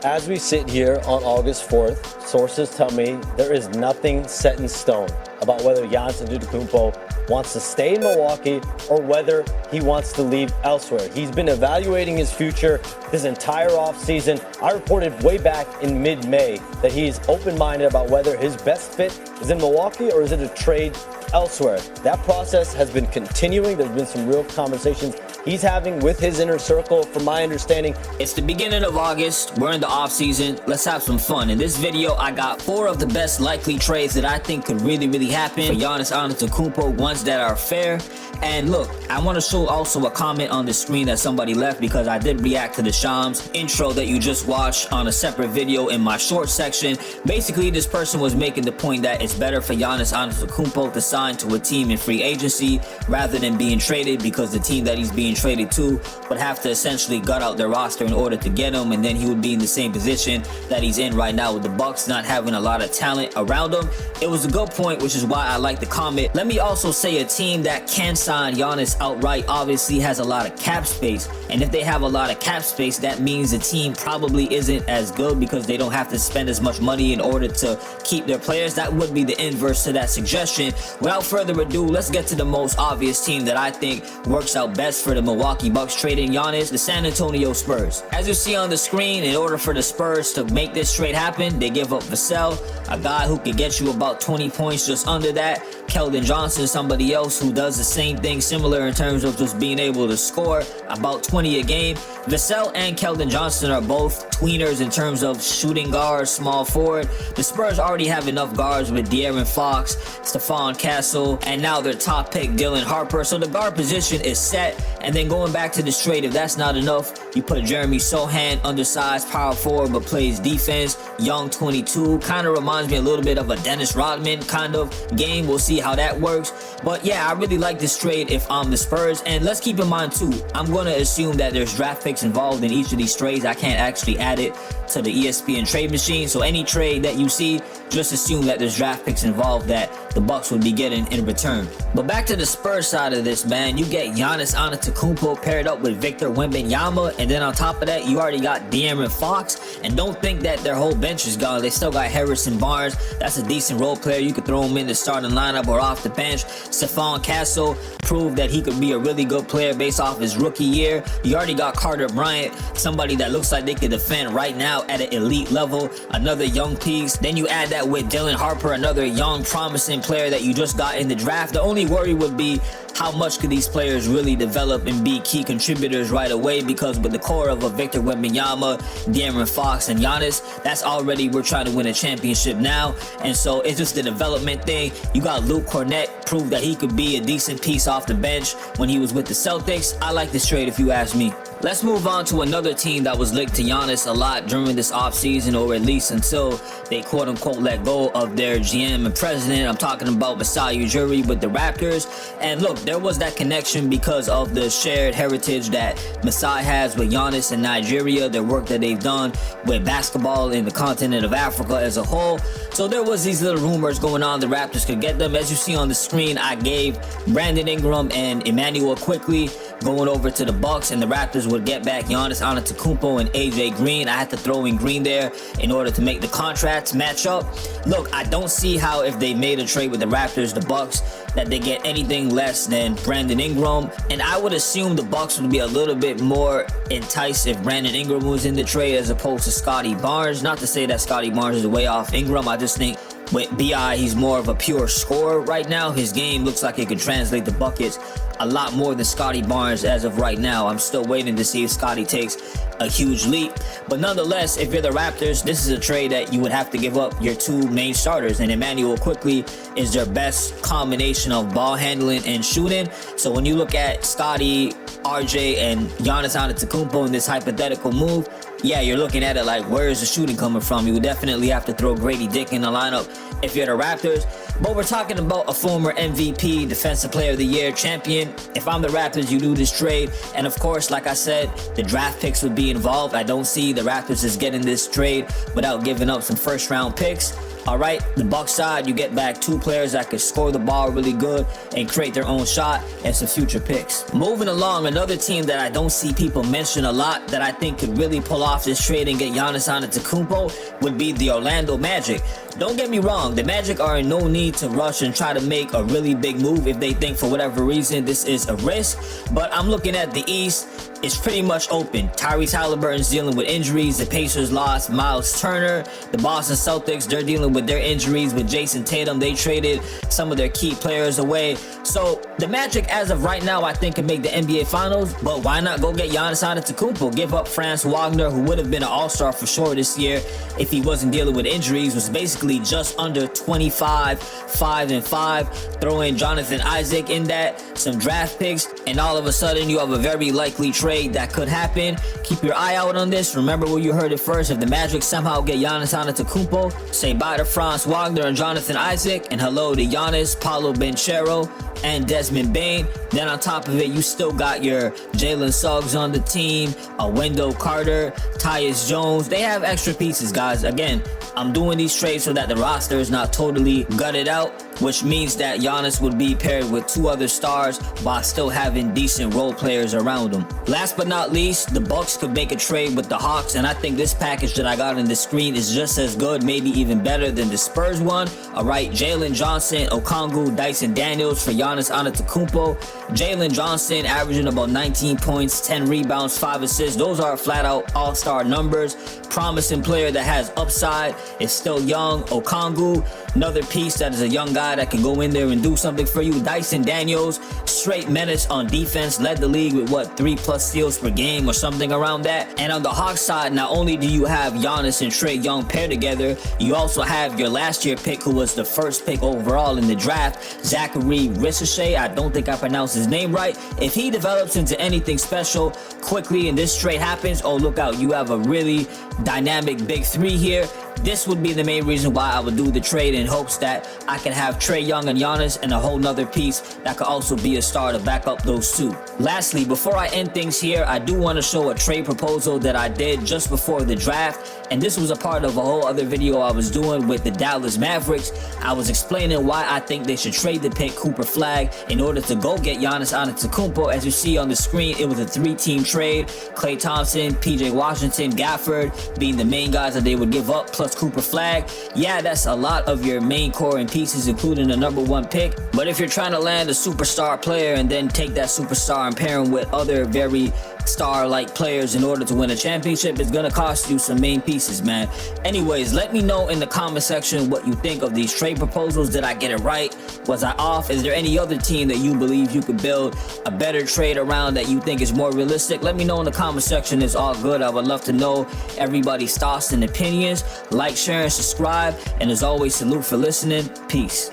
As we sit here on August 4th, sources tell me there is nothing set in stone about whether Giannis Antetokounmpo wants to stay in Milwaukee or whether he wants to leave elsewhere. He's been evaluating his future his entire offseason. I reported way back in mid-May that he's open-minded about whether his best fit is in Milwaukee or is it a trade elsewhere. That process has been continuing. There's been some real conversations he's having with his inner circle, from my understanding. It's the beginning of August. We're in the off season. Let's have some fun. In this video, I got 4 of the best likely trades that I think could really happen for Giannis Antetokounmpo, ones that are fair. And look, I want to show also a comment on the screen that somebody left, because I did react to the Shams intro that you just watched on a separate video in my short section. Basically, this person was making the point that it's better for Giannis Antetokounmpo to sign to a team in free agency rather than being traded, because the team that he's being traded to would have to essentially gut out their roster in order to get him, and then he would be in the same position that he's in right now with the Bucks not having a lot of talent around him. It was a good point, which is why I like the comment. Let me also say a team that can sign Giannis outright obviously has a lot of cap space, and if they have a lot of cap space, that means the team probably isn't as good because they don't have to spend as much money in order to keep their players. That would be the inverse to that suggestion. Without further ado, let's get to the most obvious team that I think works out best for the Milwaukee Bucks trading Giannis, the San Antonio Spurs. As you see on the screen, in order for the Spurs to make this trade happen, they give up Vassell, a guy who could get you about 20 points just under that. Keldon Johnson, somebody else who does the same thing, similar in terms of just being able to score about 20 a game. Vassell and Keldon Johnson are both tweeners in terms of shooting guards, small forward. The Spurs already have enough guards with De'Aaron Fox, Stephon Castle, and now their top pick, Dylan Harper. So the guard position is set. And then going back to this trade, if that's not enough, you put Jeremy Sohan, undersized power forward but plays defense, young 22, kind of reminds me a little bit of a Dennis Rodman kind of game. We'll see how that works. But yeah, I really like this trade if I'm the Spurs. And let's keep in mind too, I'm going to assume that there's draft picks involved in each of these trades. I can't actually add it to the ESPN trade machine. So any trade that you see, just assume that there's draft picks involved that the Bucks would be getting in return. But back to the Spurs side of this, man, you get Giannis Antetokounmpo paired up with Victor Wembanyama, and then on top of that, you already got De'Aaron Fox. And don't think that their whole bench is gone. They still got Harrison Barnes. That's a decent role player. You could throw him in the starting lineup or off the bench. Stephon Castle proved that he could be a really good player based off his rookie year. You already got Carter Bryant, somebody that looks like they could defend right now at an elite level, another young piece. Then you add that with Dylan Harper, another young promising player that you just got in the draft. The only worry would be how much could these players really develop and be key contributors right away, because with the core of a Victor Wembanyama, De'Aaron Fox, and Giannis, that's already, we're trying to win a championship now. And so it's just the development thing. You got Luke Cornett, proved that he could be a decent piece off the bench when he was with the Celtics. I like this trade if you ask me. Let's move on to another team that was linked to Giannis a lot during this offseason, or at least until they quote-unquote let go of their GM and president. I'm talking about Masai Ujiri with the Raptors. And look, there was that connection because of the shared heritage that Masai has with Giannis in Nigeria, their work that they've done with basketball in the continent of Africa as a whole. So there was these little rumors going on the Raptors could get them. As you see on the screen, I gave Brandon Ingram and Emmanuel Quickly going over to the Bucks, and the Raptors would get back Giannis Antetokounmpo and AJ Green. I had to throw in Green there in order to make the contracts match up. Look, I don't see how, if they made a trade with the Raptors, the Bucks, that they get anything less than Brandon Ingram. And I would assume the Bucks would be a little bit more enticed if Brandon Ingram was in the trade as opposed to Scotty Barnes. Not to say that Scotty Barnes is way off Ingram. I just think with BI, he's more of a pure scorer right now. His game looks like it could translate the buckets a lot more than Scotty Barnes as of right now. I'm still waiting to see if Scotty takes a huge leap. But nonetheless, if you're the Raptors, this is a trade that you would have to give up your 2 main starters, and Emmanuel Quickly is their best combination of ball handling and shooting. So when you look at Scotty, RJ, and Giannis Antetokounmpo in this hypothetical move, yeah, you're looking at it like, where is the shooting coming from? You would definitely have to throw Grady Dick in the lineup if you're the Raptors. But we're talking about a former MVP, Defensive Player of the Year champion. If I'm the Raptors, you do this trade. And of course, like I said, the draft picks would be involved. I don't see the Raptors as getting this trade without giving up some first-round picks. All right, the Bucks side, you get back 2 players that could score the ball really good and create their own shot and some future picks. Moving along, another team that I don't see people mention a lot that I think could really pull off this trade and get Giannis Antetokounmpo would be the Orlando Magic. Don't get me wrong, the Magic are in no need to rush and try to make a really big move if they think for whatever reason this is a risk, but I'm looking at the East. It's pretty much open. Tyrese Halliburton's dealing with injuries. The Pacers lost Miles Turner. The Boston Celtics, they're dealing with their injuries. With Jason Tatum, they traded some of their key players away. So the Magic, as of right now, I think can make the NBA Finals, but why not go get Giannis Antetokounmpo? Give up Franz Wagner, who would have been an all-star for sure this year if he wasn't dealing with injuries, was basically just under 25, 5-5. Throw in Jonathan Isaac in that, some draft picks, and all of a sudden you have a very likely trade that could happen. Keep your eye out on this. Remember where you heard it first. If the Magic somehow get Giannis Antetokounmpo, say bye to Franz Wagner and Jonathan Isaac, and hello to Giannis, Paolo Banchero, and Desmond Bane. Then on top of it, you still got your Jalen Suggs on the team, Wendell Carter, Tyus Jones. They have extra pieces, guys. Again, I'm doing these trades so that the roster is not totally gutted out, which means that Giannis would be paired with 2 other stars while still having decent role players around him. Last but not least, the Bucks could make a trade with the Hawks, and I think this package that I got on the screen is just as good, maybe even better than the Spurs one. All right, Jalen Johnson, Okongwu, Dyson Daniels for Giannis Antetokounmpo. Jalen Johnson averaging about 19 points, 10 rebounds, 5 assists. Those are flat out all-star numbers. Promising player that has upside, is still young. Okongwu, another piece that is a young guy that can go in there and do something for you. Dyson Daniels, straight menace on defense, led the league with 3+ steals per game or something around that. And on the Hawks side, not only do you have Giannis and Trae Young paired together, you also have your last year pick, who was the first pick overall in the draft, Zachary Ricochet. I don't think I pronounced his name right. If he develops into anything special quickly and this trade happens, oh, look out, you have a really dynamic big 3 here. This would be the main reason why I would do the trade, in hopes that I can have Trae Young and Giannis and a whole nother piece that could also be a star to back up those 2. Lastly, before I end things here, I do want to show a trade proposal that I did just before the draft, and this was a part of a whole other video I was doing with the Dallas Mavericks. I was explaining why I think they should trade the pick Cooper Flag in order to go get Giannis Antetokounmpo. As you see on the screen, it was a 3-team trade. Klay Thompson, PJ Washington, Gafford being the main guys that they would give up, plus Cooper Flag. Yeah, that's a lot of your main core and pieces, including the #1 pick. But if you're trying to land a superstar player and then take that superstar and pair him with other very star-like players in order to win a championship, it's gonna cost you some main pieces, man. Anyways, let me know in the comment section what you think of these trade proposals. Did I get it right? Was I off? Is there any other team that you believe you could build a better trade around that you think is more realistic? Let me know in the comment section. It's all good. I would love to know everybody's thoughts and opinions. Like, share, and subscribe. And as always, salute for listening. Peace.